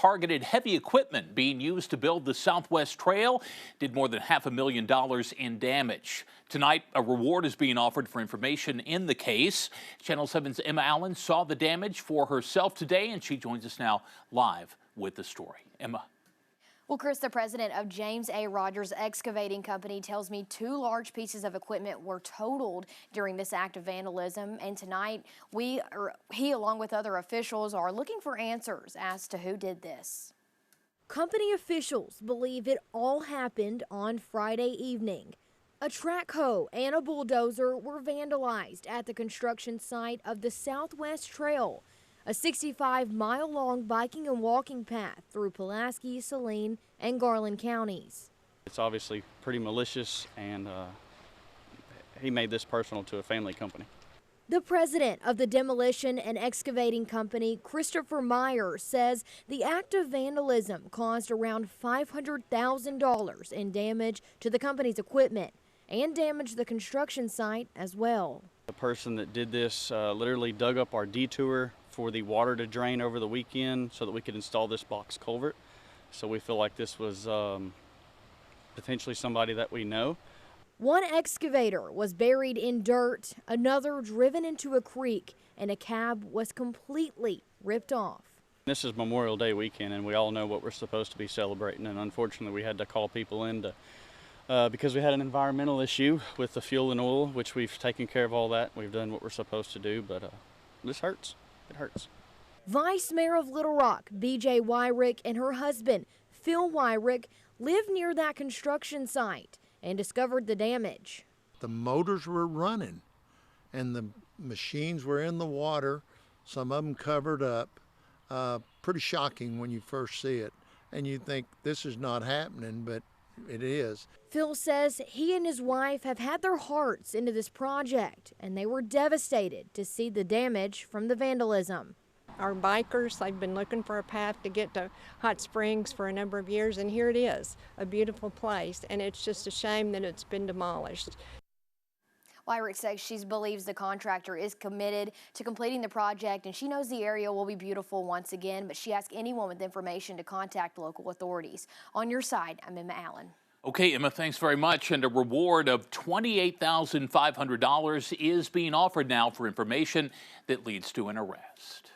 targeted heavy equipment being used to build the Southwest Trail did more than $500,000 in damage. Tonight, a reward is being offered for information in the case. Channel 7's Emma Allen saw the damage for herself today, and she joins us now live with the story. Emma. Well, Chris, the president of James A. Rogers Excavating Company tells me 2 large pieces of equipment were totaled during this act of vandalism. And tonight, he, along with other officials, are looking for answers as to who did this. Company officials believe it all happened on Friday evening. A track hoe and a bulldozer were vandalized at the construction site of the Southwest Trail, a 65-mile-long biking and walking path through Pulaski, Saline, and Garland counties. It's obviously pretty malicious, and he made this personal to a family company. The president of the Demolition and Excavating Company, Christopher Meyer, says the act of vandalism caused around $500,000 in damage to the company's equipment and damaged the construction site as well. The person that did this literally dug up our detour for the water to drain over the weekend so that we could install this box culvert. So we feel like this was potentially somebody that we know. One excavator was buried in dirt, another driven into a creek, and a cab was completely ripped off. This is Memorial Day weekend, and we all know what we're supposed to be celebrating, and unfortunately we had to call people in to because we had an environmental issue with the fuel and oil, which we've taken care of all that. We've done what we're supposed to do, but this hurts. It hurts. Vice Mayor of Little Rock, B.J. Wyrick, and her husband, Phil Wyrick, live near that construction site and discovered the damage. The motors were running and the machines were in the water, some of them covered up. Pretty shocking when you first see it, and you think this is not happening, but it is. Phil says he and his wife have had their hearts into this project, and they were devastated to see the damage from the vandalism. Our bikers, they've been looking for a path to get to Hot Springs for a number of years, and here it is, a beautiful place, and it's just a shame that it's been demolished. Wyrick says she believes the contractor is committed to completing the project, and she knows the area will be beautiful once again, but she asks anyone with information to contact local authorities. On your side, I'm Emma Allen. Okay, Emma, thanks very much. And a reward of $28,500 is being offered now for information that leads to an arrest.